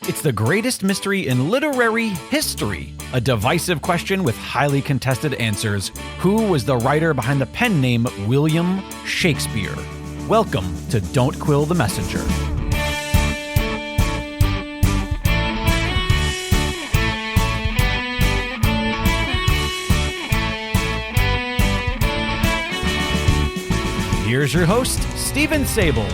It's the greatest mystery in literary history. A divisive question with highly contested answers. Who was the writer behind the pen name William Shakespeare? Welcome to Don't Quill the Messenger. Here's your host, Stephen Sable.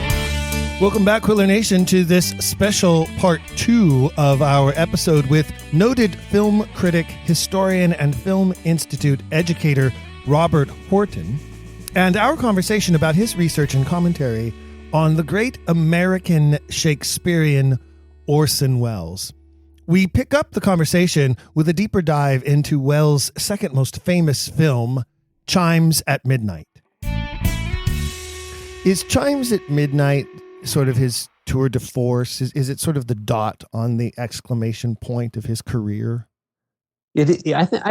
Welcome back, Quiller Nation, to this special part 2 of our episode with noted film critic, historian, and Film Institute educator Robert Horton, and our conversation about his research and commentary on the great American Shakespearean Orson Welles. We pick up the conversation with a deeper dive into Welles' second most famous film, Chimes at Midnight. Is Chimes at Midnight sort of his tour de force? Is it sort of the dot on the exclamation point of his career? I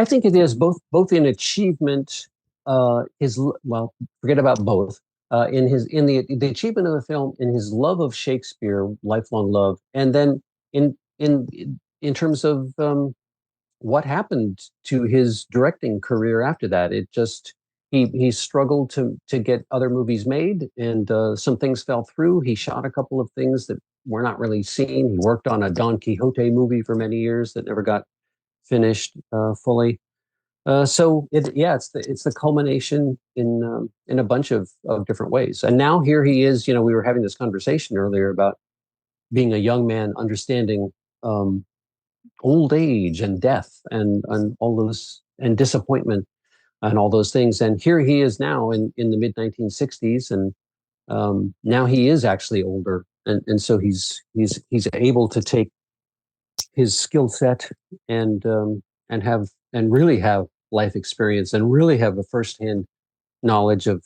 think it is both in achievement. Forget about both. In the achievement of the film, in his love of Shakespeare, lifelong love, and then in terms of what happened to his directing career after that. It just. He struggled to get other movies made, and some things fell through. He shot a couple of things that were not really seen. He worked on a Don Quixote movie for many years that never got finished fully. It's the culmination in a bunch of different ways. And now here he is. We were having this conversation earlier about being a young man, understanding old age and death and all those, and disappointment and all those things. And here he is now in the mid 1960s, and now he is actually older, and so he's able to take his skill set and really have life experience and really have a firsthand knowledge of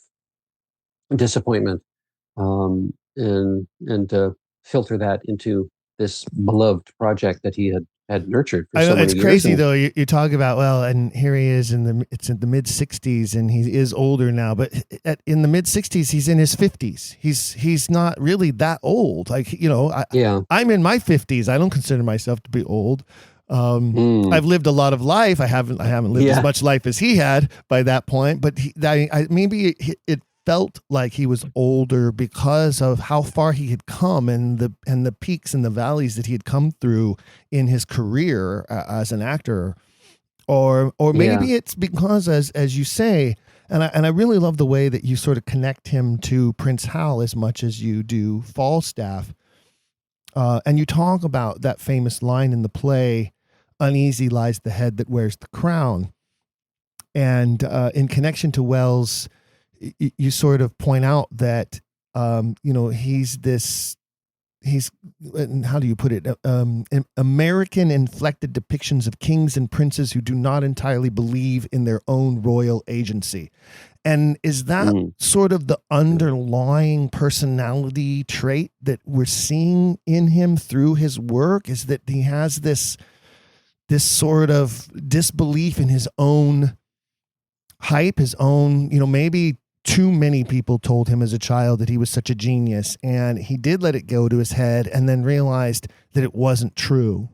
disappointment, and filter that into this beloved project that he had nurtured for so many years. It's crazy though. You talk about, well, and here he is it's in the mid 60s, and he is older now, but in the mid 60s, he's in his 50s. He's not really that old. I'm in my 50s. I don't consider myself to be old. I've lived a lot of life. I haven't lived as much life as he had by that point, but maybe it felt like he was older because of how far he had come and the peaks and the valleys that he had come through in his career as an actor, or maybe it's because, as you say, and I really love the way that you sort of connect him to Prince Hal as much as you do Falstaff, and you talk about that famous line in the play, "Uneasy lies the head that wears the crown," and in connection to Welles, you sort of point out that, he's how do you put it? American inflected depictions of kings and princes who do not entirely believe in their own royal agency. And is that sort of the underlying personality trait that we're seeing in him through his work? Is that he has this sort of disbelief in his own hype, his own, maybe too many people told him as a child that he was such a genius, and he did let it go to his head and then realized that it wasn't true.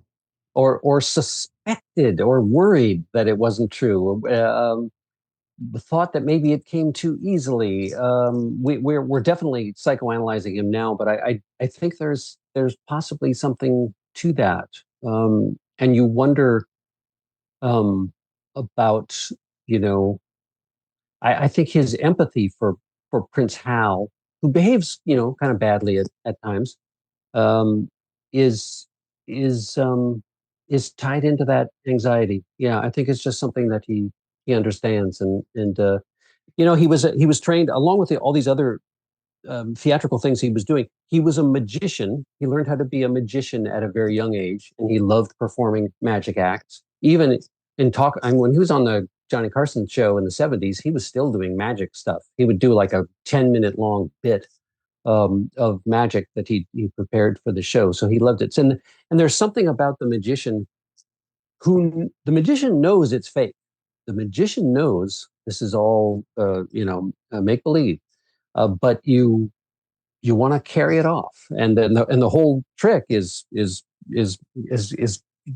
Or suspected or worried that it wasn't true. The thought that maybe it came too easily. We're definitely psychoanalyzing him now, but I think there's possibly something to that. And you wonder about, I think his empathy for Prince Hal, who behaves, kind of badly at times, is tied into that anxiety. Yeah, I think it's just something that he understands, and he was trained along with all these other theatrical things he was doing. He was a magician. He learned how to be a magician at a very young age, and he loved performing magic acts. Even when he was on the Johnny Carson show in the 70s, he was still doing magic stuff. He would do like a 10-minute long bit of magic that he prepared for the show. So he loved it. And there's something about the magician knows it's fake. The magician knows this is all, make believe, but you want to carry it off. And then the whole trick is is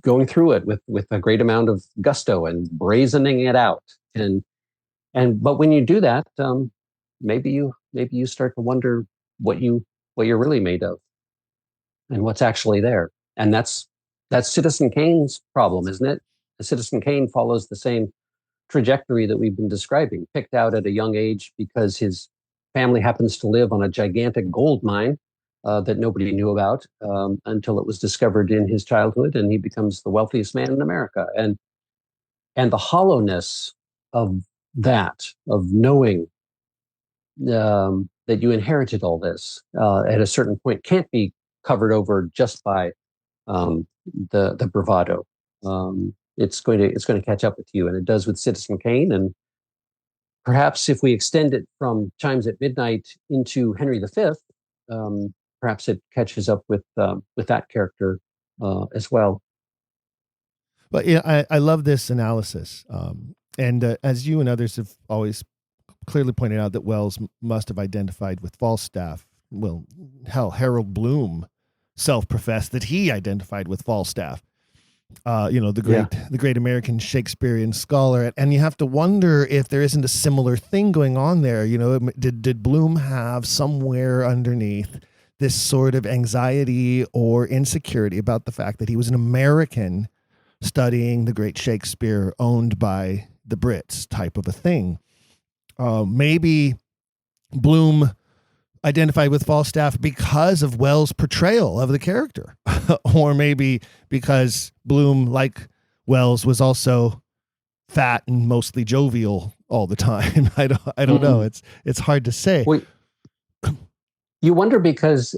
going through it with a great amount of gusto and brazening it out. But when you do that, maybe you start to wonder what you're really made of and what's actually there. And that's Citizen Kane's problem, isn't it? Citizen Kane follows the same trajectory that we've been describing, picked out at a young age because his family happens to live on a gigantic gold mine that nobody knew about until it was discovered in his childhood, and he becomes the wealthiest man in America. And the hollowness of that, of knowing that you inherited all this at a certain point, can't be covered over just by the bravado. It's going to catch up with you, and it does with Citizen Kane. And perhaps if we extend it from Chimes at Midnight into Henry V, perhaps it catches up with that character as well. But yeah, I love this analysis, and as you and others have always clearly pointed out, that Wells must have identified with Falstaff. Well, hell, Harold Bloom self-professed that he identified with Falstaff. The great American Shakespearean scholar, and you have to wonder if there isn't a similar thing going on there. Did Bloom have somewhere underneath this sort of anxiety or insecurity about the fact that he was an American studying the great Shakespeare owned by the Brits type of a thing? Maybe Bloom identified with Falstaff because of Wells' portrayal of the character, or maybe because Bloom, like Wells, was also fat and mostly jovial all the time. I don't know. It's hard to say. Well, you wonder because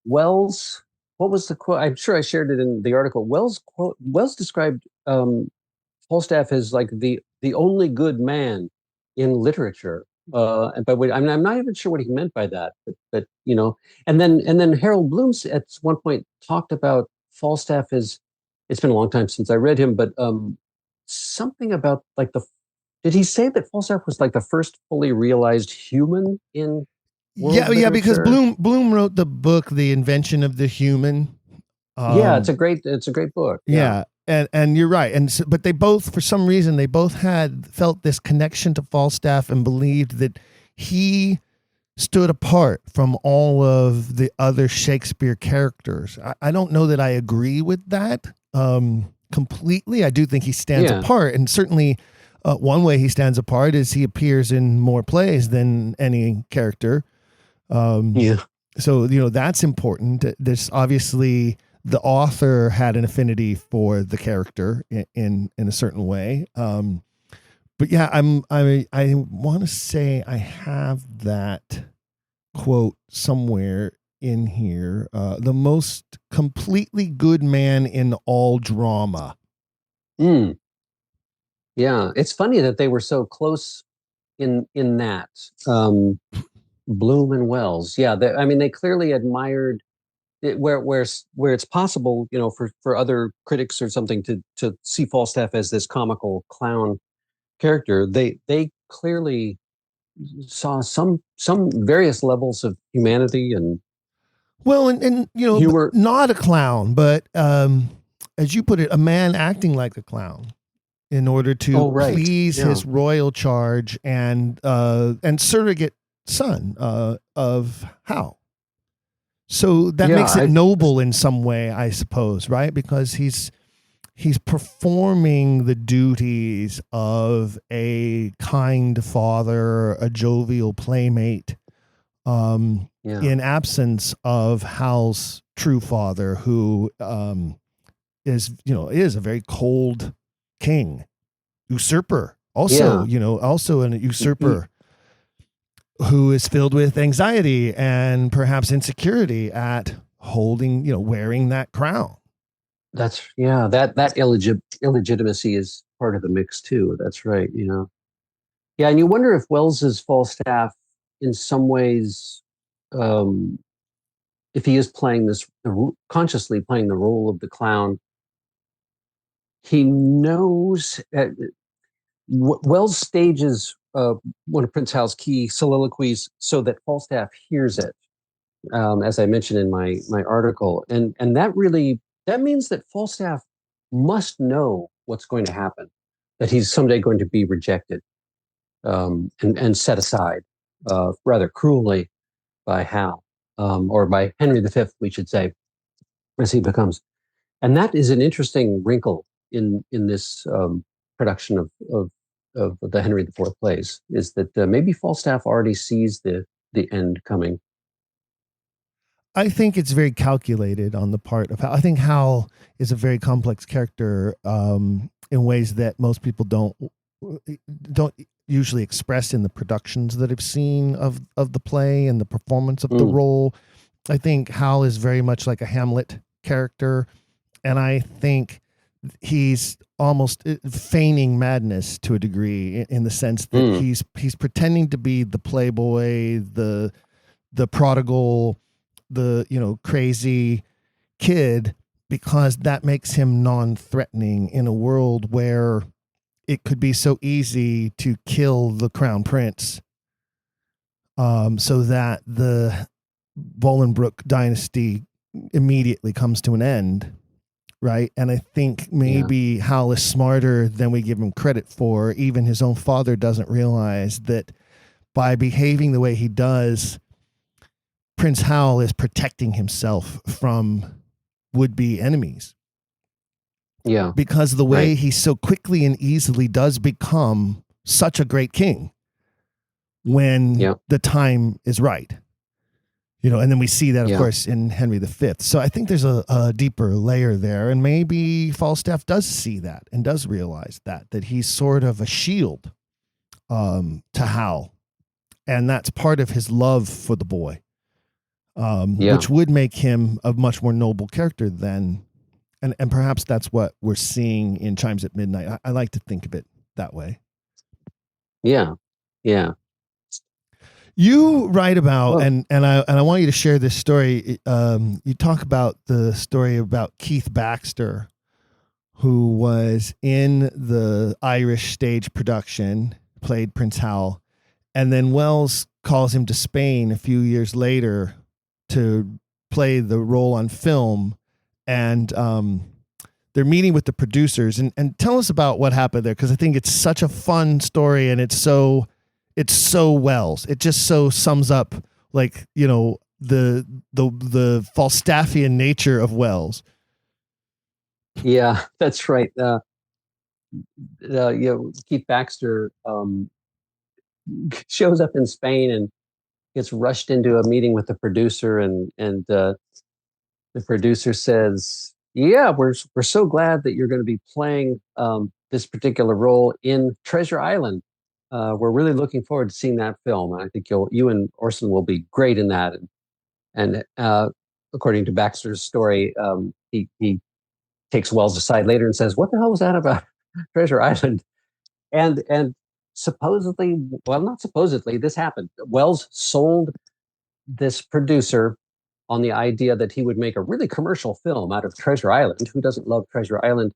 Wells, what was the quote? I'm sure I shared it in the article. Wells described Falstaff as like the only good man in literature. I'm not even sure what he meant by that, but and then Harold Bloom at one point talked about Falstaff as, it's been a long time since I read him, but something about like did he say that Falstaff was like the first fully realized human in world literature? Because Bloom wrote the book The Invention of the Human. It's a great book. Yeah. And you're right. But they both, for some reason, had felt this connection to Falstaff and believed that he stood apart from all of the other Shakespeare characters. I don't know that I agree with that completely. I do think he stands apart. And certainly one way he stands apart is he appears in more plays than any character. So, that's important. There's obviously, the author had an affinity for the character in a certain way. But yeah, I want to say I have that quote somewhere in here. The most completely good man in all drama. Yeah, it's funny that they were so close in that. Bloom and Wells. Yeah, they clearly admired where it's possible, for other critics or something to see Falstaff as this comical clown character. They clearly saw some various levels of humanity and humor. Not a clown, but as you put it, a man acting like a clown in order to please his royal charge and surrogate son of Hal. So that makes it noble in some way, I suppose, right? Because he's performing the duties of a kind father, a jovial playmate, in absence of Hal's true father, who is a very cold king, usurper. Also an usurper. Who is filled with anxiety and perhaps insecurity at holding, wearing that crown. That illegitimacy is part of the mix too. That's right. Yeah. And you wonder if Wells's Falstaff in some ways, if he is playing consciously playing the role of the clown, he knows Wells stages one of Prince Hal's key soliloquies so that Falstaff hears it, as I mentioned in my article, and that that means that Falstaff must know what's going to happen, that he's someday going to be rejected, and set aside rather cruelly by Hal, or by Henry V, we should say, as he becomes. And that is an interesting wrinkle in this production of the Henry IV plays, is that maybe Falstaff already sees the end coming. I think it's very calculated on the part of Hal. I think Hal is a very complex character in ways that most people don't usually express in the productions that I've seen of the play and the performance of the role. I think Hal is very much like a Hamlet character, and I think he's almost feigning madness to a degree, in the sense that he's pretending to be the playboy, the prodigal, the crazy kid, because that makes him non-threatening in a world where it could be so easy to kill the crown prince, so that the Bolingbroke dynasty immediately comes to an end, right? And I think maybe Hal is smarter than we give him credit for. Even his own father doesn't realize that by behaving the way he does, Prince Hal is protecting himself from would-be enemies. Yeah. Because the way he so quickly and easily does become such a great king when the time is right. And then we see that, of course, in Henry V. So I think there's a deeper layer there, and maybe Falstaff does see that and does realize that he's sort of a shield to Hal, and that's part of his love for the boy, which would make him a much more noble character than, and perhaps that's what we're seeing in Chimes at Midnight. I like to think of it that way. Yeah, yeah. You write about, and I want you to share this story. You talk about the story about Keith Baxter, who was in the Irish stage production, played Prince Hal, and then Wells calls him to Spain a few years later to play the role on film, and they're meeting with the producers. And tell us about what happened there, because I think it's such a fun story, and it's so Wells. It just so sums up, like, the Falstaffian nature of Wells. Yeah, that's right. Keith Baxter shows up in Spain and gets rushed into a meeting with the producer, and the producer says, "Yeah, we're so glad that you're going to be playing this particular role in Treasure Island. We're really looking forward to seeing that film. And I think you and Orson will be great in that." And according to Baxter's story, he takes Wells aside later and says, "What the hell was that about Treasure Island?" And supposedly, well, not supposedly, this happened. Wells sold this producer on the idea that he would make a really commercial film out of Treasure Island. Who doesn't love Treasure Island?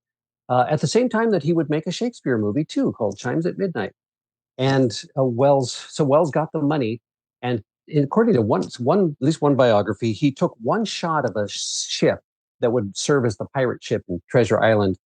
At the same time that he would make a Shakespeare movie too, called Chimes at Midnight. And Wells got the money, and according to at least one biography, he took one shot of a ship that would serve as the pirate ship in Treasure Island,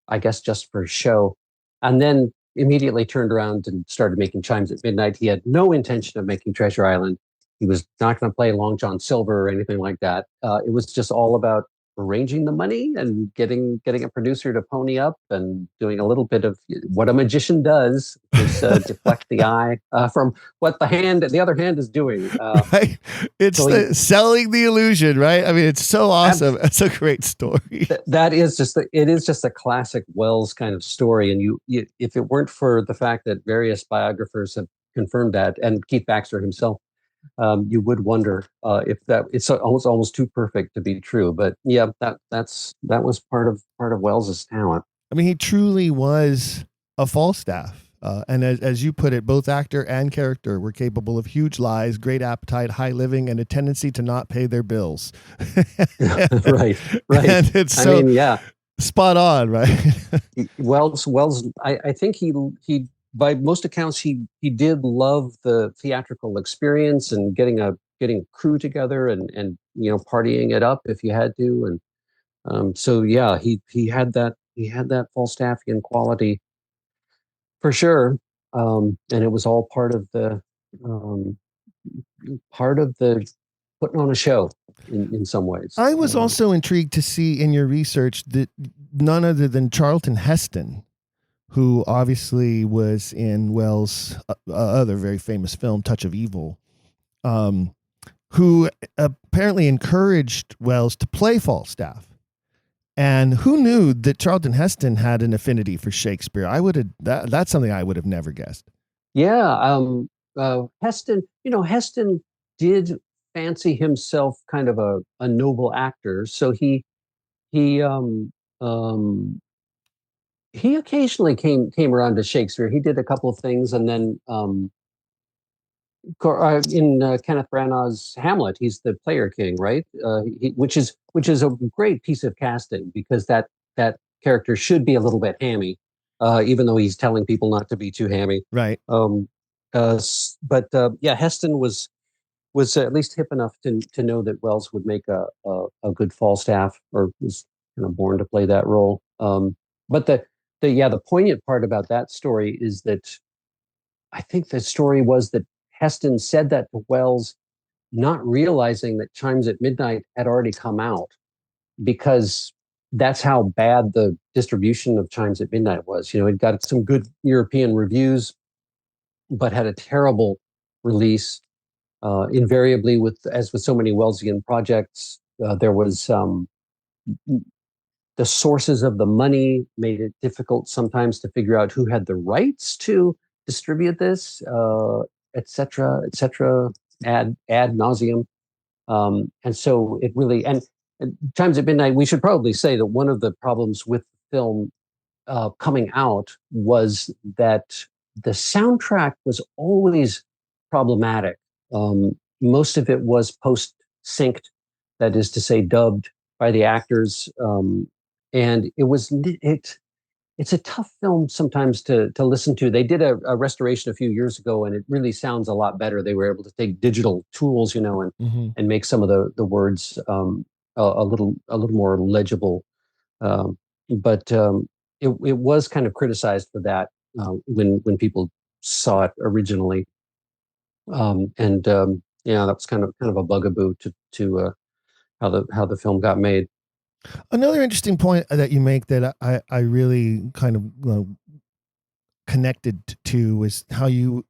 I guess just for show, and then immediately turned around and started making Chimes at Midnight. He had no intention of making Treasure Island. He was not going to play Long John Silver or anything like that. It was just all about arranging the money and getting a producer to pony up and doing a little bit of what a magician does, is deflect the eye from what the other hand is doing. Right? It's so selling the illusion, right? I mean, it's so awesome. It's a great story. It is just a classic Wells kind of story. And you, if it weren't for the fact that various biographers have confirmed that, and Keith Baxter himself, you would wonder if it's almost too perfect to be true. But yeah, that was part of Wells's talent. I mean, he truly was a Falstaff, and as you put it, both actor and character were capable of huge lies, great appetite, high living, and a tendency to not pay their bills. Right. And it's spot on, right? Wells. I think he. By most accounts, he did love the theatrical experience and getting a crew together and partying it up if you had to. So yeah, he had that Falstaffian quality for sure, and it was all um, part of the putting on a show in some ways. I was also intrigued to see in your research that none other than Charlton Heston, who obviously was in Wells' other very famous film, Touch of Evil, um, who apparently encouraged Wells to play Falstaff. And who knew that Charlton Heston had an affinity for Shakespeare? That's something I would have never guessed. Yeah, Heston, Heston did fancy himself kind of a noble actor, so he um, he occasionally came around to Shakespeare. He did a couple of things, and then in Kenneth Branagh's Hamlet, he's the player king, right? Which is a great piece of casting because that character should be a little bit hammy, even though he's telling people not to be too hammy. Right. But yeah, Heston was at least hip enough to know that Wells would make a good Falstaff, or was born to play that role. But the poignant part about that story is that I think the story was that Heston said that to Wells, not realizing that Chimes at Midnight had already come out, because that's how bad the distribution of Chimes at Midnight was. It got some good European reviews, but had a terrible release. Invariably, as with so many Wellesian projects, there was the sources of the money made it difficult sometimes to figure out who had the rights to distribute this, et cetera, ad nauseum. And so it really, and Chimes at Midnight, we should probably say that one of the problems with the film coming out was that the soundtrack was always problematic. Most of it was post-synced, that is to say, dubbed by the actors, and it's a tough film sometimes to listen to. They did a restoration a few years ago, and it really sounds a lot better. They were able to take digital tools, and make some of the words a little more legible. But it was kind of criticized for that when people saw it originally, and yeah, that was kind of a bugaboo to how the film got made. Another interesting point that you make that I really kind of connected to is how you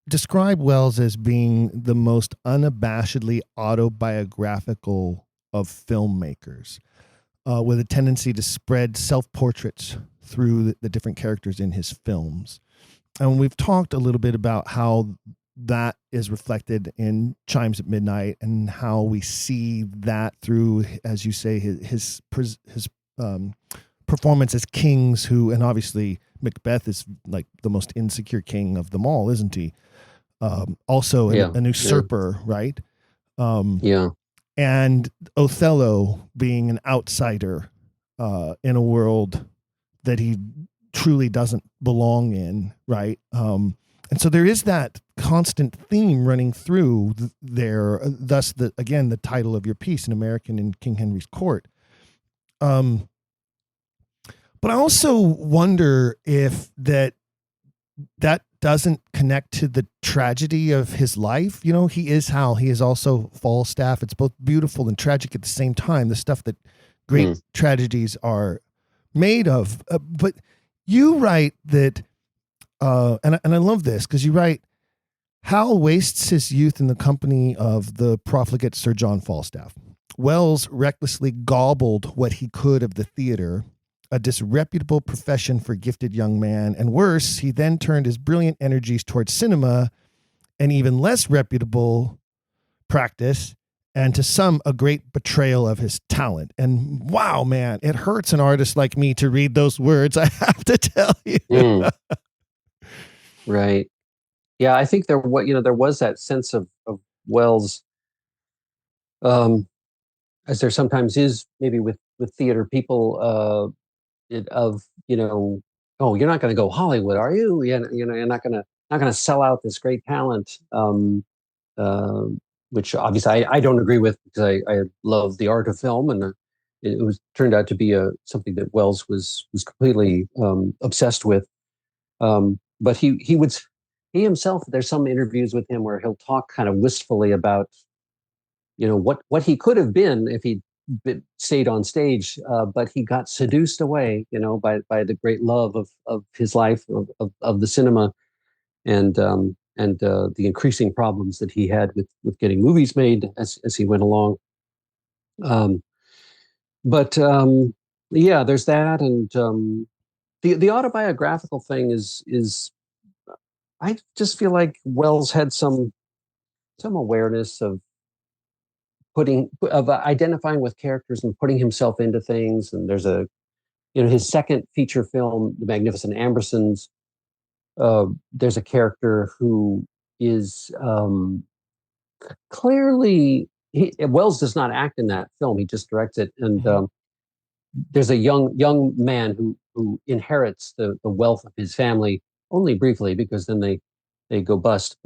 describe Wells as being the most unabashedly autobiographical of filmmakers, with a tendency to spread self-portraits through the different characters in his films. And we've talked a little bit about how that is reflected in Chimes at Midnight, and how we see that through, as you say, his performance as kings and obviously Macbeth is like the most insecure king of them all, isn't he? Also an usurper, right? Yeah. And Othello being an outsider in a world that he truly doesn't belong in, right? And so there is that constant theme running through there. Thus, the title of your piece, An American in King Henry's Court. But I also wonder if that doesn't connect to the tragedy of his life. He is Hal. He is also Falstaff. It's both beautiful and tragic at the same time. The stuff that great tragedies are made of. But you write that, and I love this because you write, Hal wastes his youth in the company of the profligate Sir John Falstaff. Wells recklessly gobbled what he could of the theater, a disreputable profession for a gifted young man, and worse, he then turned his brilliant energies towards cinema, an even less reputable practice, and to some, a great betrayal of his talent. And wow, man, it hurts an artist like me to read those words, I have to tell you. Right. Yeah, I think there was that sense of Wells, as there sometimes is maybe with theater people, oh, you're not going to go Hollywood, are you? You're not going to sell out this great talent, which obviously I don't agree with, because I love the art of film, it was turned out to be something that Wells was completely obsessed with. But he himself, there's some interviews with him where he'll talk kind of wistfully about, what he could have been if he'd stayed on stage, but he got seduced away, by the great love of his life, of the cinema, and the increasing problems that he had with getting movies made as he went along. But yeah, there's that, and the autobiographical thing is I just feel like Wells had some awareness of identifying with characters and putting himself into things. And there's his second feature film, The Magnificent Ambersons. There's a character who is clearly Wells does not act in that film; he just directs it. And there's a young man who inherits the wealth of his family only briefly, because then they go bust.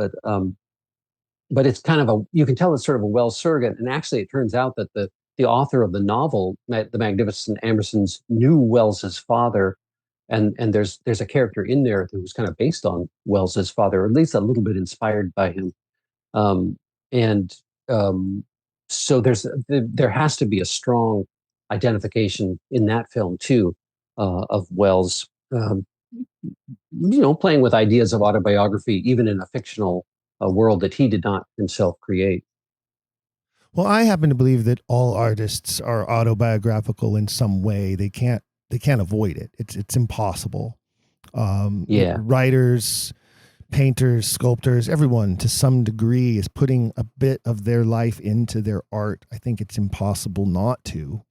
But it's kind of you can tell it's sort of a Wells surrogate. And actually, it turns out that the author of the novel, The Magnificent Ambersons, knew Wells's father, and there's a character in there who's kind of based on Wells's father, or at least a little bit inspired by him. And so there has to be a strong identification in that film too, of Wells, playing with ideas of autobiography, even in a fictional world that he did not himself create. Well, I happen to believe that all artists are autobiographical in some way. They can't avoid it. It's impossible. Writers, painters, sculptors, everyone to some degree is putting a bit of their life into their art. I think it's impossible not to.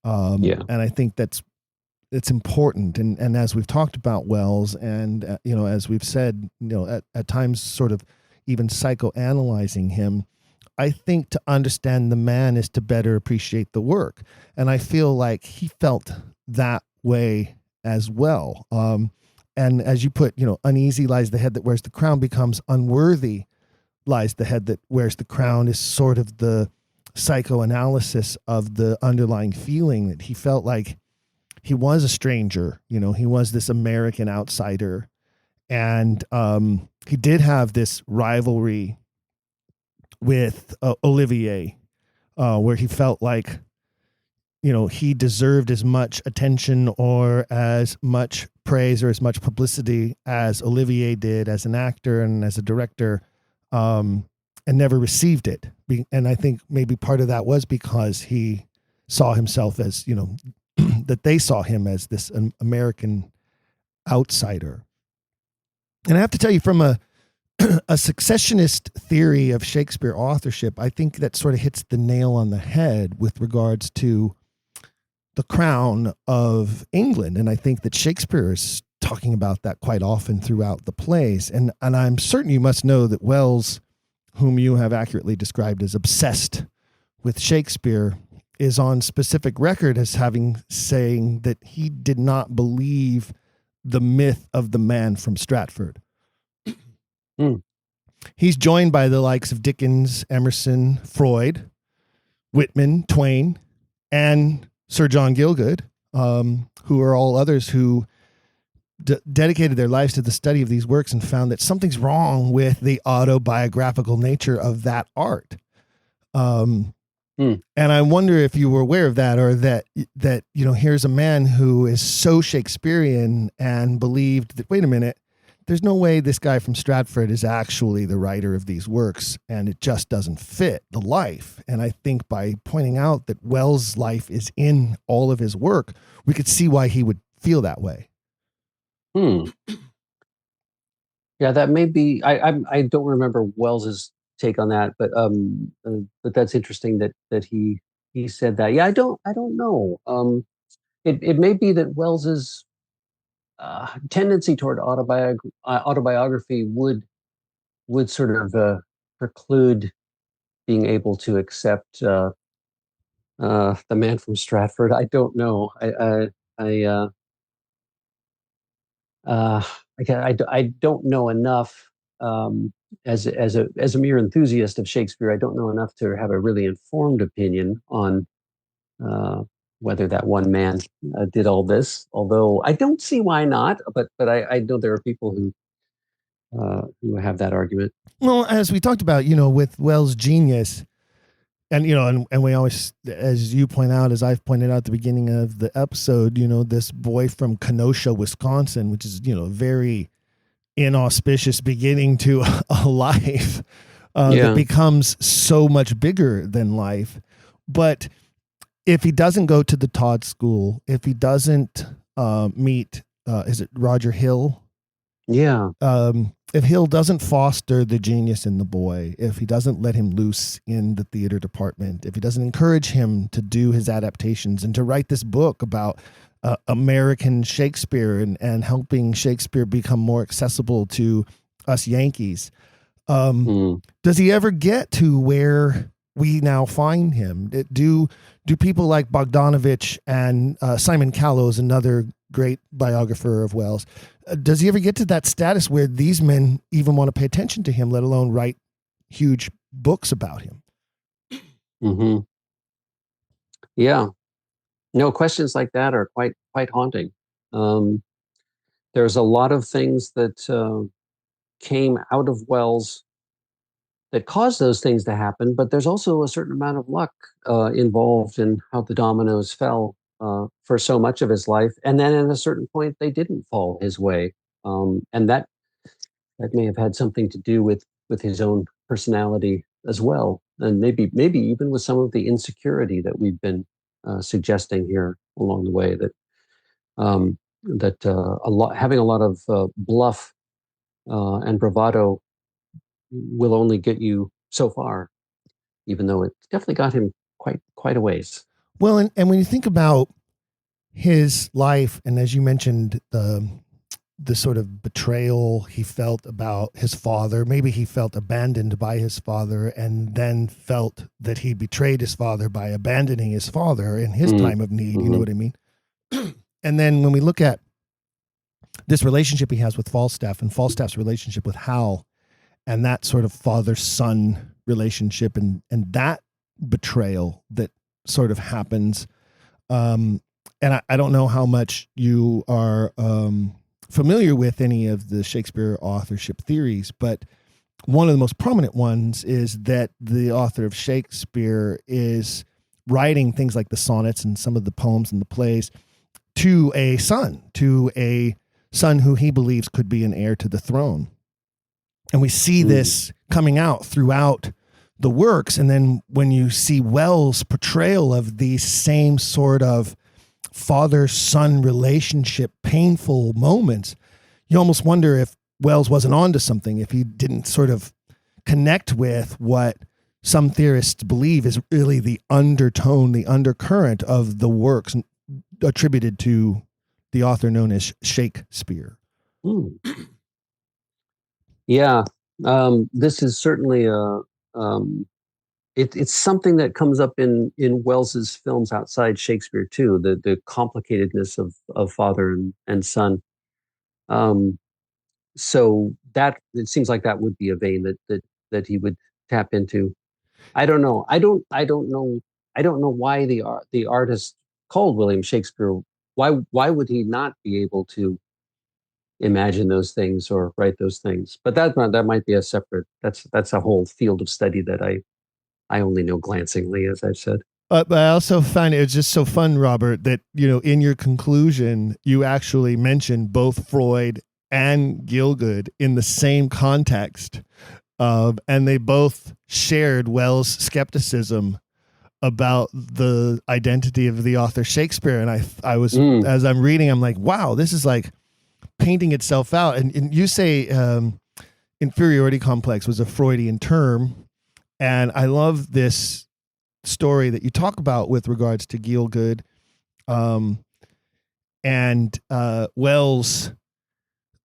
And I think it's important. And as we've talked about Wells, and as we've said, at times sort of even psychoanalyzing him, I think to understand the man is to better appreciate the work. And I feel like he felt that way as well. And as you put, uneasy lies the head that wears the crown becomes unworthy lies the head that wears the crown is sort of the psychoanalysis of the underlying feeling that he felt like he was a stranger, he was this American outsider. And he did have this rivalry with Olivier, where he felt like, he deserved as much attention or as much praise or as much publicity as Olivier did as an actor and as a director, and never received it. And I think maybe part of that was because he saw himself as, that they saw him as this American outsider. And I have to tell you, from a successionist theory of Shakespeare authorship, I think that sort of hits the nail on the head with regards to the crown of England. And I think that Shakespeare is talking about that quite often throughout the plays. And I'm certain you must know that Wells, whom you have accurately described as obsessed with Shakespeare, is on specific record as saying that he did not believe the myth of the man from Stratford. He's joined by the likes of Dickens, Emerson, Freud, Whitman, Twain, and Sir John Gielgud, who are all others who dedicated their lives to the study of these works and found that something's wrong with the autobiographical nature of that art. And I wonder if you were aware of that, or that here's a man who is so Shakespearean and believed that, wait a minute, there's no way this guy from Stratford is actually the writer of these works, and it just doesn't fit the life. And I think by pointing out that Wells' life is in all of his work, we could see why he would feel that way. Yeah, that may be. I don't remember Wells's take on that, but that's interesting that he said that. Yeah, I don't know. It may be that Wells's tendency toward autobiography would sort of preclude being able to accept the man from Stratford. I don't know. I don't know enough, as a mere enthusiast of Shakespeare. I don't know enough to have a really informed opinion on whether that one man did all this. Although I don't see why not, but I know there are people who have that argument. Well, as we talked about, with Wells' genius, and and we always, as you point out, as I've pointed out at the beginning of the episode, this boy from Kenosha, Wisconsin, which is a very inauspicious beginning to a life that becomes so much bigger than life. But if he doesn't go to the Todd School, if he doesn't meet, is it Roger Hill? Yeah. If Hill doesn't foster the genius in the boy, if he doesn't let him loose in the theater department, if he doesn't encourage him to do his adaptations and to write this book about American Shakespeare and helping Shakespeare become more accessible to us Yankees, does he ever get to where we now find him? Do people like Bogdanovich and Simon Callow's another great biographer of Wells, does he ever get to that status where these men even want to pay attention to him, let alone write huge books about him? Mm-hmm. Yeah. No, questions like that are quite haunting. There's a lot of things that came out of Wells that caused those things to happen, but there's also a certain amount of luck involved in how the dominoes fell for so much of his life. And then at a certain point, they didn't fall his way. And that may have had something to do with his own personality as well. And maybe even with some of the insecurity that we've been suggesting here along the way, that having a lot of bluff and bravado will only get you so far, even though it definitely got him quite a ways. Well, and when you think about his life, and as you mentioned, the sort of betrayal he felt about his father, maybe he felt abandoned by his father and then felt that he betrayed his father by abandoning his father in his time of need. You know what I mean? And then when we look at this relationship he has with Falstaff and Falstaff's relationship with Hal, and that sort of father-son relationship and that betrayal that sort of happens. And I don't know how much you are familiar with any of the Shakespeare authorship theories, but one of the most prominent ones is that the author of Shakespeare is writing things like the sonnets and some of the poems and the plays to a son who he believes could be an heir to the throne. And we see this coming out throughout the works. And then when you see Wells' portrayal of these same sort of father-son relationship, painful moments, you almost wonder if Wells wasn't onto something, if he didn't sort of connect with what some theorists believe is really the undertone, the undercurrent of the works attributed to the author known as Shakespeare. Yeah, this is certainly it's something that comes up in Wells's films outside Shakespeare too. The complicatedness of father and son. So that it seems like that would be a vein that he would tap into. I don't know. I don't know why the artist called William Shakespeare. Why would he not be able to imagine those things or write those things? But that might be a separate. That's a whole field of study that I only know glancingly, as I've said. But I also find it's just so fun, Robert, that in your conclusion you actually mentioned both Freud and Gielgud in the same context, and they both shared Wells' skepticism about the identity of the author Shakespeare. And I was as I'm reading, I'm like, wow, this is like painting itself out. And you say inferiority complex was a Freudian term, and I love this story that you talk about with regards to Gielgud, and Wells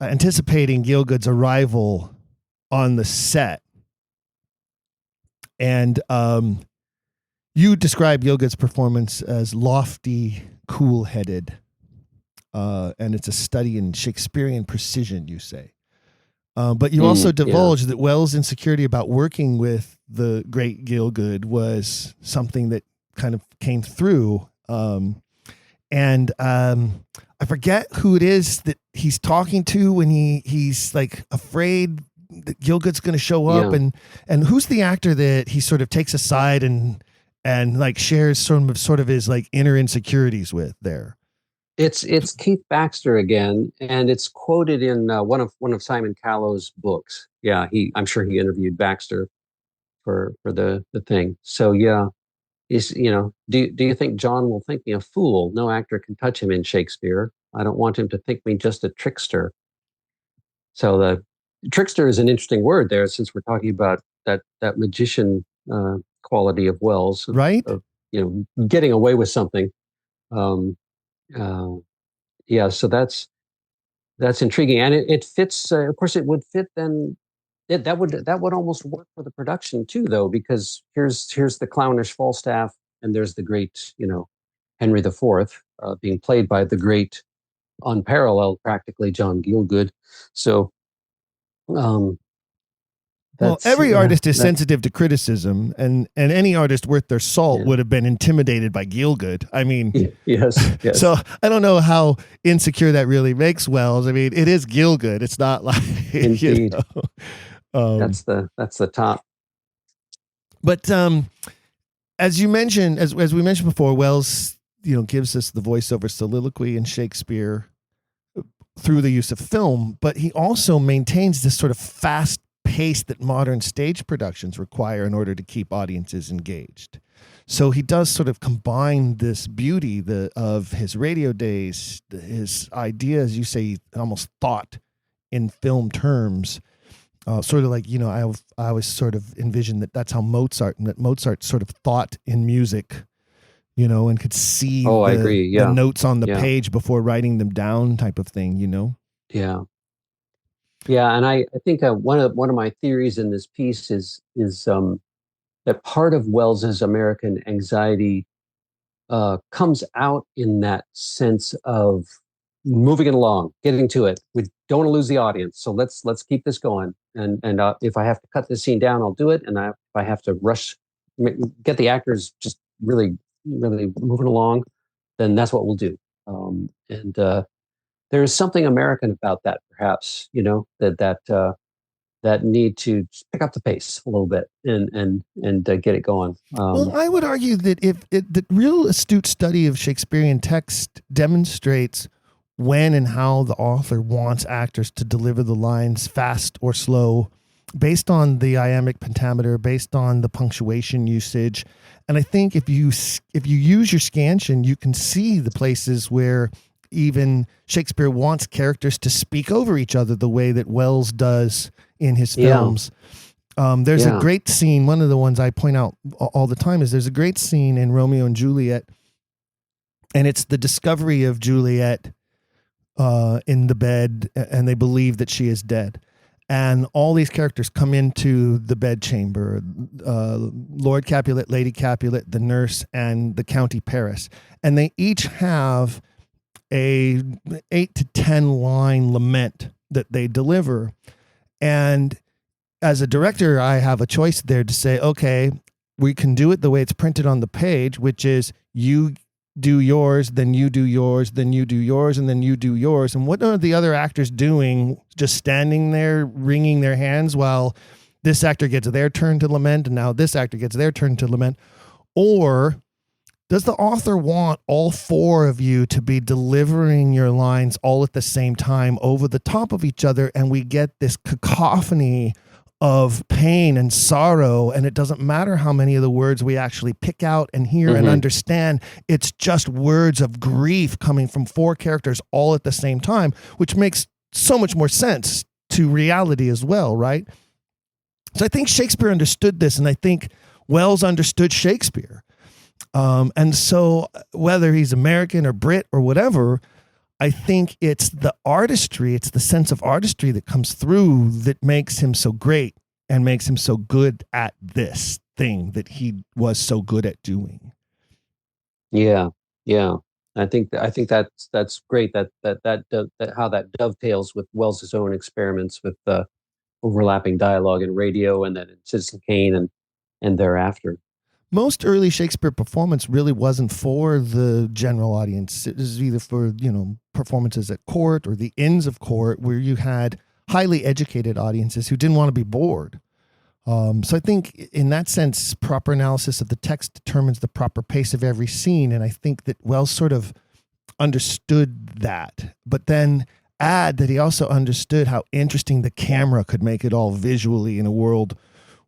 anticipating Gielgud's arrival on the set. And you describe Gielgud's performance as lofty, cool-headed, and it's a study in Shakespearean precision, you say. But you also divulge that Wells' insecurity about working with the great Gielgud was something that kind of came through I forget who it is that he's talking to when he's like afraid that Gielgud's going to show up, Yeah. and who's the actor that he sort of takes aside and like shares sort of his like inner insecurities with there. It's Keith Baxter again, and it's quoted in one of Simon Callow's books. Yeah, I'm sure he interviewed Baxter for the thing. So yeah, do you think John will think me a fool? No actor can touch him in Shakespeare. I don't want him to think me just a trickster. So the trickster is an interesting word there, since we're talking about that magician quality of Wells, right? Of getting away with something. Um, uh, yeah, so that's intriguing, and it fits. Of course, it would fit then. That would almost work for the production too, though, because here's the clownish Falstaff, and there's the great, Henry IV, being played by the great, unparalleled, practically, John Gielgud. So, um, Well, that's every yeah, artist is that sensitive to criticism, and any artist worth their salt yeah. would have been intimidated by Gielgud. I mean, Yes, yes. so I don't know how insecure that really makes Wells. I mean, it is Gielgud. It's not like Indeed. That's the top. But as you mentioned, as we mentioned before, Wells gives us the voiceover soliloquy in Shakespeare through the use of film, but he also maintains this sort of fast pace that modern stage productions require in order to keep audiences engaged. So he does sort of combine this beauty of his radio days, his ideas, you say, almost thought in film terms, sort of like, I always sort of envisioned that's how Mozart sort of thought in music, and could see I agree. Yeah. the notes on the Yeah. page before writing them down type of thing, Yeah. Yeah, and I think one of my theories in this piece is that part of Wells's American anxiety comes out in that sense of moving it along, getting to it. We don't want to lose the audience, so let's keep this going. And if I have to cut this scene down, I'll do it. And if I have to rush, get the actors just really, really moving along, then that's what we'll do. And there is something American about that, perhaps. That need to pick up the pace a little bit and get it going. Well, I would argue that the real astute study of Shakespearean text demonstrates when and how the author wants actors to deliver the lines fast or slow, based on the iambic pentameter, based on the punctuation usage. And I think if you use your scansion, you can see the places where even Shakespeare wants characters to speak over each other the way that Wells does in his films. There's a great scene. One of the ones I point out all the time is there's a great scene in Romeo and Juliet, and it's the discovery of Juliet in the bed, and they believe that she is dead. And all these characters come into the bedchamber, Lord Capulet, Lady Capulet, the nurse, and the County Paris. And they each have a 8 to 10 line lament that they deliver. And as a director, I have a choice there to say, okay, we can do it the way it's printed on the page, which is you do yours, then you do yours, then you do yours, and then you do yours. And what are the other actors doing? Just standing there, wringing their hands while this actor gets their turn to lament, and now this actor gets their turn to lament? Or does the author want all four of you to be delivering your lines all at the same time over the top of each other, and we get this cacophony of pain and sorrow, and it doesn't matter how many of the words we actually pick out and hear and understand, it's just words of grief coming from four characters all at the same time, which makes so much more sense to reality as well, right? So I think Shakespeare understood this, and I think Wells understood Shakespeare. And so whether he's American or Brit or whatever, I think it's the artistry, it's the sense of artistry that comes through that makes him so great and makes him so good at this thing that he was so good at doing. Yeah. I think that's great. That how that dovetails with Wells's own experiments with overlapping dialogue in radio, and then in Citizen Kane and thereafter. Most early Shakespeare performance really wasn't for the general audience. It was either for, performances at court or the inns of court, where you had highly educated audiences who didn't want to be bored. So I think in that sense, proper analysis of the text determines the proper pace of every scene. And I think that Wells sort of understood that, but then add that he also understood how interesting the camera could make it all visually in a world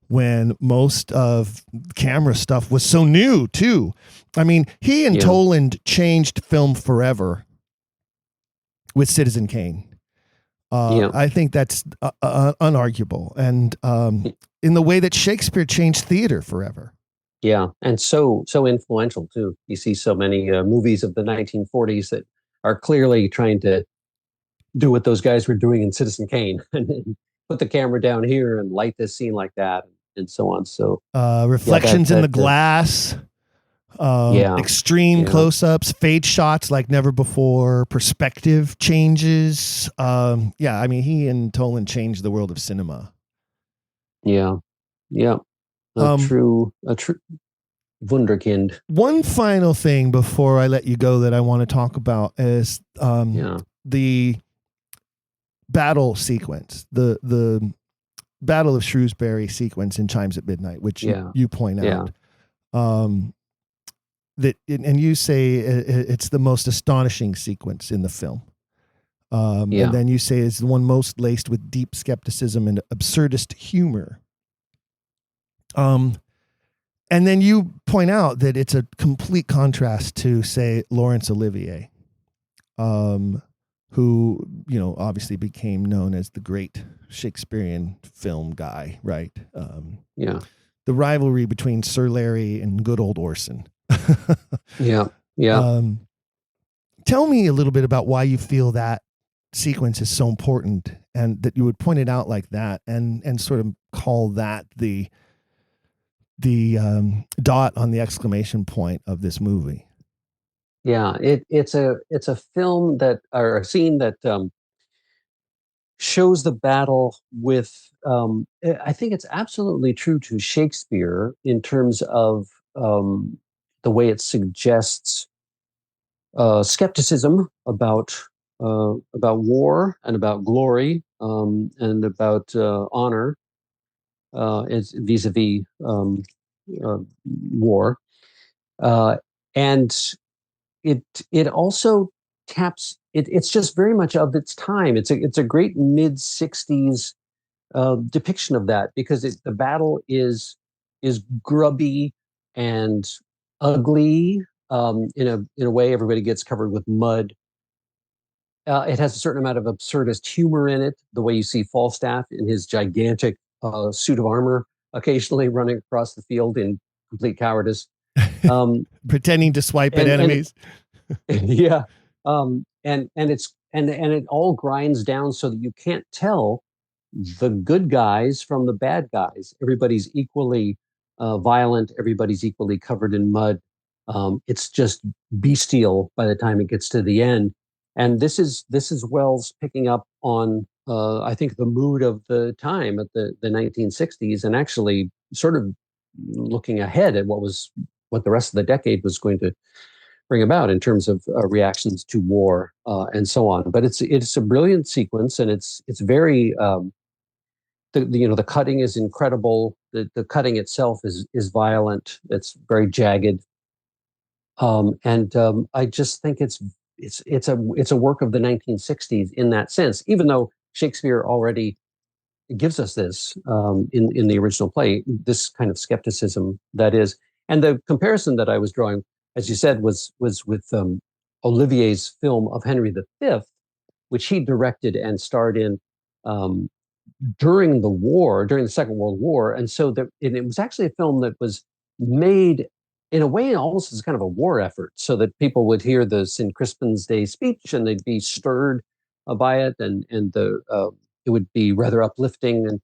when most of camera stuff was so new too. I mean, he and Toland changed film forever with Citizen Kane. I think that's unarguable. And in the way that Shakespeare changed theater forever. Yeah, and so influential too. You see so many movies of the 1940s that are clearly trying to do what those guys were doing in Citizen Kane and put the camera down here and light this scene like that and so on. So reflections in the glass, extreme close-ups, fade shots like never before, perspective changes. I mean, he and Toland changed the world of cinema. Yeah. A true wunderkind. One final thing before I let you go that I want to talk about is the battle sequence, the Battle of Shrewsbury sequence in Chimes at Midnight, which you point out. That and you say it's the most astonishing sequence in the film. And then you say it's the one most laced with deep skepticism and absurdist humor. And then you point out that it's a complete contrast to, say, Laurence Olivier, who, obviously became known as the great Shakespearean film guy, right? The rivalry between Sir Larry and good old Orson. Tell me a little bit about why you feel that sequence is so important and that you would point it out like that and sort of call that the dot on the exclamation point of this movie. It's a film or a scene that shows the battle with I think it's absolutely true to Shakespeare in terms of the way it suggests skepticism about war and about glory and about honor vis-a-vis war, and it also taps. It's just very much of its time. It's a great mid-60s depiction of that because the battle is grubby and ugly in a way. Everybody gets covered with mud. It has a certain amount of absurdist humor in it. The way you see Falstaff in his gigantic suit of armor occasionally running across the field in complete cowardice, pretending to swipe at enemies. And it all grinds down so that you can't tell the good guys from the bad guys. Everybody's equally violent. Everybody's equally covered in mud. It's just bestial by the time it gets to the end. And this is Wells picking up on I think the mood of the time at the 1960s, and actually sort of looking ahead at what the rest of the decade was going to bring about in terms of reactions to war and so on. But it's a brilliant sequence, and it's very the cutting is incredible. The cutting itself is violent. It's very jagged, and I just think it's a work of the 1960s in that sense. Even though Shakespeare already gives us this in the original play, this kind of skepticism that is. And the comparison that I was drawing, as you said, was with Olivier's film of Henry V, which he directed and starred in during the Second World War. And so it was actually a film that was made in a way almost as kind of a war effort, so that people would hear the St. Crispin's Day speech and they'd be stirred by it, and it would be rather uplifting.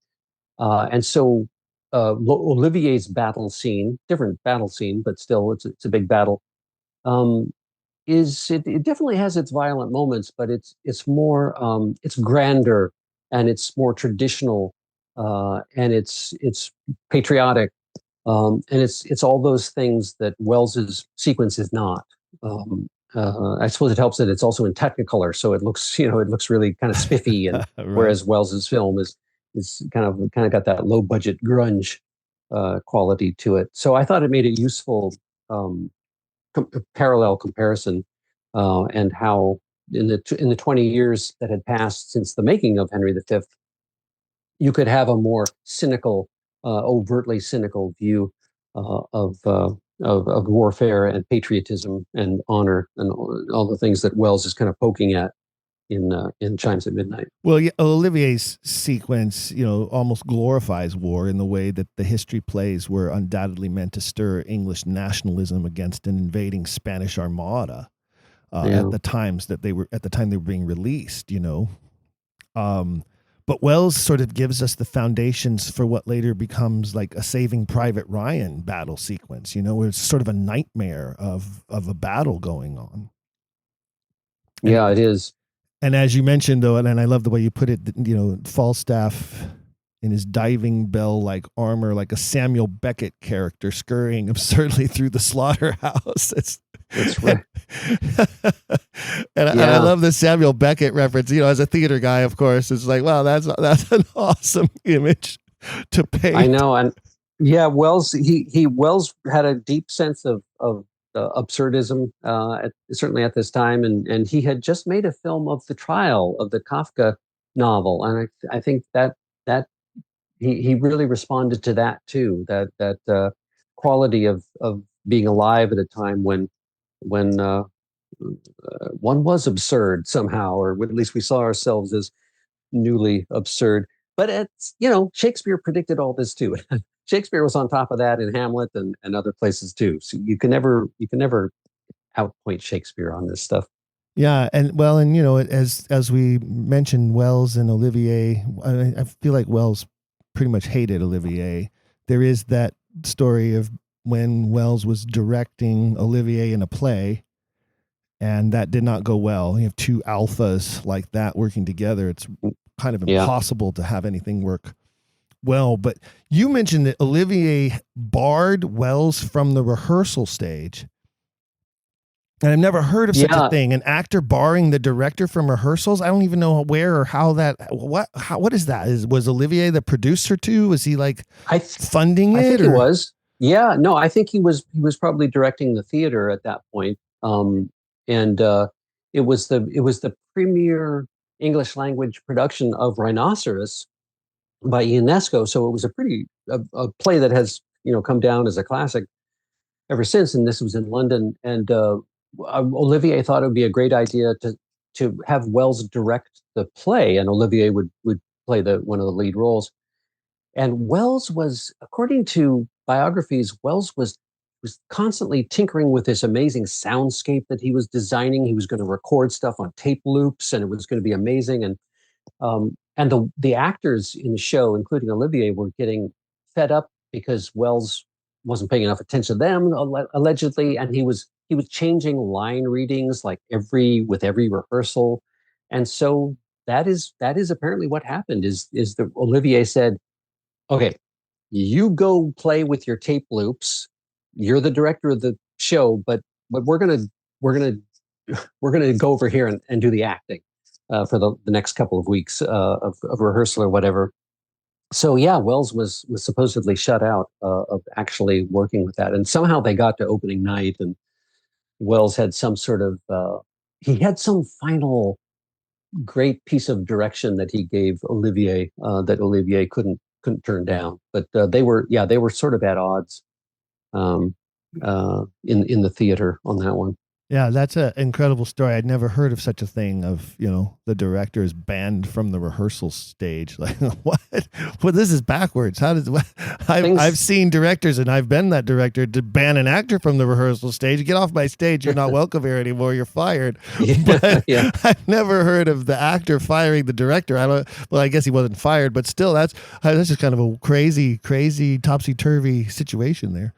And so Olivier's battle scene, different battle scene, but still it's a big battle. It definitely has its violent moments, but it's more it's grander and it's more traditional and it's patriotic And it's all those things that Wells's sequence is not. I suppose it helps that it's also in Technicolor, so it looks really kind of spiffy, and Right. whereas Wells's film is kind of got that low budget grunge quality to it. So I thought it made a useful parallel comparison, and how in the 20 years that had passed since the making of Henry V, you could have a more cynical, overtly cynical view of warfare and patriotism and honor and all the things that Wells is kind of poking at in Chimes at Midnight. Well, yeah, Olivier's sequence, almost glorifies war in the way that the history plays were undoubtedly meant to stir English nationalism against an invading Spanish armada at the time they were being released. But Wells sort of gives us the foundations for what later becomes like a Saving Private Ryan battle sequence, where it's sort of a nightmare of a battle going on. Yeah, it is. And as you mentioned, though, and I love the way you put it, Falstaff in his diving bell-like armor, like a Samuel Beckett character scurrying absurdly through the slaughterhouse. That's right. And I love the Samuel Beckett reference. As a theater guy, of course, it's like, wow, that's an awesome image to paint. I know, and Wells Wells had a deep sense of absurdism, certainly at this time, and he had just made a film of the trial of the Kafka novel, and I think that he really responded to that too. That quality of being alive at a time when one was absurd somehow, or at least we saw ourselves as newly absurd. But it's Shakespeare predicted all this too. Shakespeare was on top of that in Hamlet and other places too. So you can never outpoint Shakespeare on this stuff. Yeah, and as we mentioned, Wells and Olivier, I feel like Wells pretty much hated Olivier. There is that story of when Wells was directing Olivier in a play, and that did not go well. You have two alphas like that working together. It's kind of impossible to have anything work well. But you mentioned that Olivier barred Wells from the rehearsal stage. And I've never heard of such a thing. An actor barring the director from rehearsals. I don't even know where or how that. What is that? Was Olivier the producer too? Was he like funding it? I think he was. Yeah, no, I think he was probably directing the theater at that point. And it was the premier English language production of Rhinoceros by Ionesco. So it was a play that has come down as a classic ever since. And this was in London, and Olivier thought it would be a great idea to have Wells direct the play, and Olivier would play one of the lead roles. And Wells was, according to biographies, Wells was constantly tinkering with this amazing soundscape that he was designing. He was going to record stuff on tape loops, and it was going to be amazing. And the actors in the show, including Olivier, were getting fed up because Wells wasn't paying enough attention to them, allegedly, and he was changing line readings like with every rehearsal. And so that is apparently what happened. Is that Olivier said, "Okay, you go play with your tape loops. You're the director of the show, but we're gonna go over here and do the acting for the next couple of weeks of rehearsal or whatever." So Wells was supposedly shut out of actually working with that, and somehow they got to opening night, and Wells had some sort of he had some final great piece of direction that he gave Olivier that Olivier couldn't turn down. But they were sort of at odds in the theater on that one. Yeah, that's an incredible story. I'd never heard of such a thing of, the director is banned from the rehearsal stage. Like, what? Well, this is backwards. How does I've seen directors, and I've been that director, to ban an actor from the rehearsal stage. Get off my stage. You're not welcome here anymore. You're fired. I've never heard of the actor firing the director. I guess he wasn't fired, but still, that's just kind of a crazy, topsy-turvy situation there.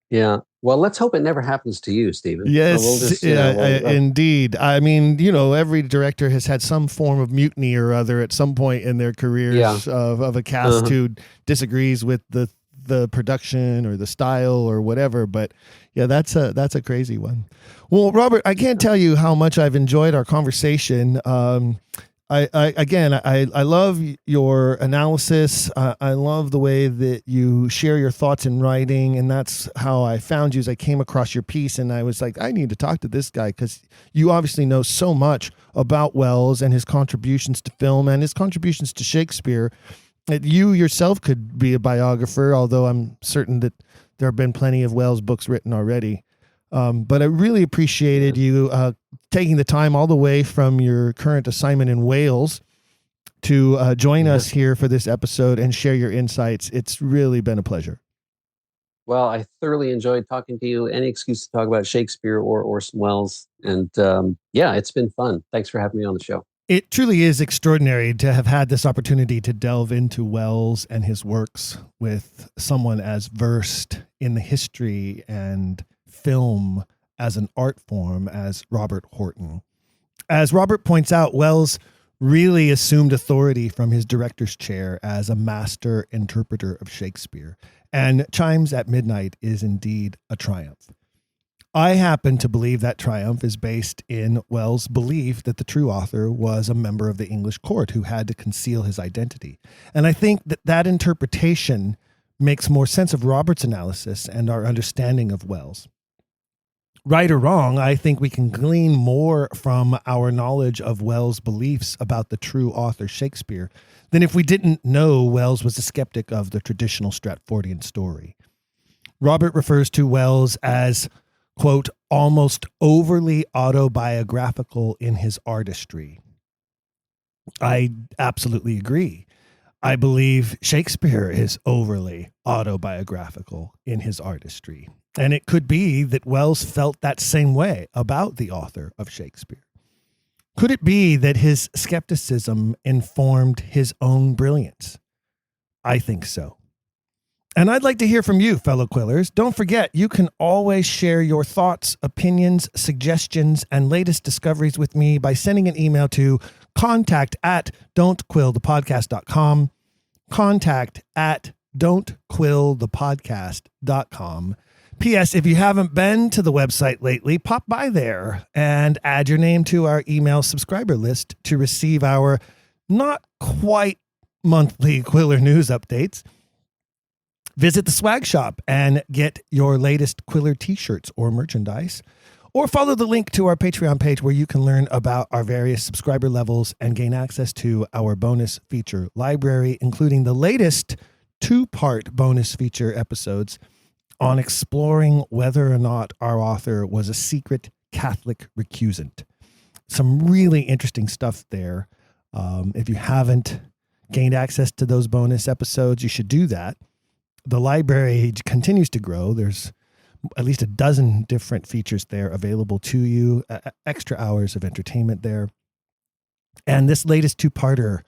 Yeah. Well, let's hope it never happens to you, Stephen. Yes, indeed. I mean, every director has had some form of mutiny or other at some point in their careers of a cast who disagrees with the the production or the style or whatever. But yeah, that's a crazy one. Well, Robert, I can't tell you how much I've enjoyed our conversation. I love your analysis. I love the way that you share your thoughts in writing, and that's how I found you. As I came across your piece, and I was like, I need to talk to this guy because you obviously know so much about Welles and his contributions to film and his contributions to Shakespeare. That you yourself could be a biographer, although I'm certain that there have been plenty of Welles books written already. But I really appreciated you taking the time all the way from your current assignment in Wales to join us here for this episode and share your insights. It's really been a pleasure. Well, I thoroughly enjoyed talking to you. Any excuse to talk about Shakespeare or Orson Welles. And yeah, it's been fun. Thanks for having me on the show. It truly is extraordinary to have had this opportunity to delve into Welles and his works with someone as versed in the history and film as an art form as Robert Horton. As Robert points out, Welles really assumed authority from his director's chair as a master interpreter of Shakespeare, and Chimes at Midnight is indeed a triumph. I happen to believe that triumph is based in Welles' belief that the true author was a member of the English court who had to conceal his identity. And I think that that interpretation makes more sense of Robert's analysis and our understanding of Welles. Right or wrong, I think we can glean more from our knowledge of Welles' beliefs about the true author Shakespeare than if we didn't know Welles was a skeptic of the traditional Stratfordian story. Robert refers to Welles as, quote, almost overly autobiographical in his artistry. I absolutely agree. I believe Shakespeare is overly autobiographical in his artistry. And it could be that Welles felt that same way about the author of Shakespeare. Could it be that his skepticism informed his own brilliance? I think so. And I'd like to hear from you, fellow Quillers. Don't forget, you can always share your thoughts, opinions, suggestions, and latest discoveries with me by sending an email to contact@don'tquillthepodcast.com, contact@don'tquillthepodcast.com. P.S. If you haven't been to the website lately, pop by there and add your name to our email subscriber list to receive our not quite monthly Quiller news updates. Visit the swag shop and get your latest Quiller t-shirts or merchandise, or follow the link to our Patreon page where you can learn about our various subscriber levels and gain access to our bonus feature library, including the latest 2-part bonus feature episodes on exploring whether or not our author was a secret Catholic recusant. Some really interesting stuff there. If you haven't gained access to those bonus episodes, you should do that. The library continues to grow. There's at least a dozen different features there available to you, extra hours of entertainment there. And this latest 2-parter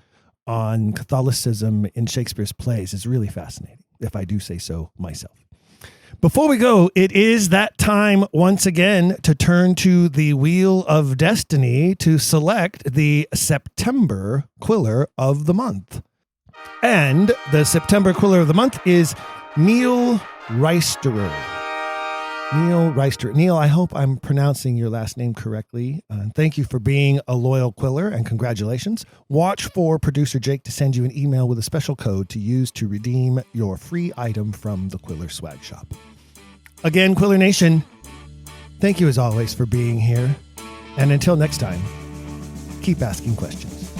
on Catholicism in Shakespeare's plays is really fascinating, if I do say so myself. Before we go, it is that time once again to turn to the Wheel of Destiny to select the September Quiller of the Month. And the September Quiller of the Month is Neal Riesterer. Neal Riesterer. Neal, I hope I'm pronouncing your last name correctly. Thank you for being a loyal Quiller, and congratulations. Watch for producer Jake to send you an email with a special code to use to redeem your free item from the Quiller Swag Shop. Again, Quiller Nation, thank you as always for being here. And until next time, keep asking questions.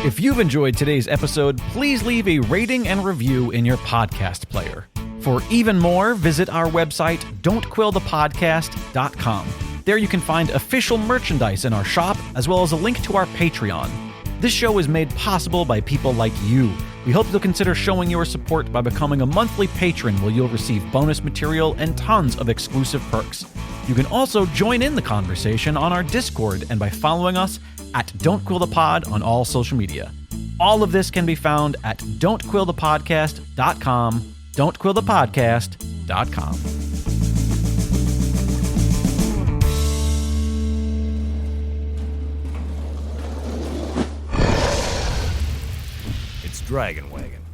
If you've enjoyed today's episode, please leave a rating and review in your podcast player. For even more, visit our website, don'tquillthepodcast.com. There you can find official merchandise in our shop, as well as a link to our Patreon. This show is made possible by people like you. We hope you'll consider showing your support by becoming a monthly patron, where you'll receive bonus material and tons of exclusive perks. You can also join in the conversation on our Discord and by following us at Don't Quill the Pod on all social media. All of this can be found at don'tquillthepodcast.com, don'tquillthepodcast.com. It's Dragon Wagon.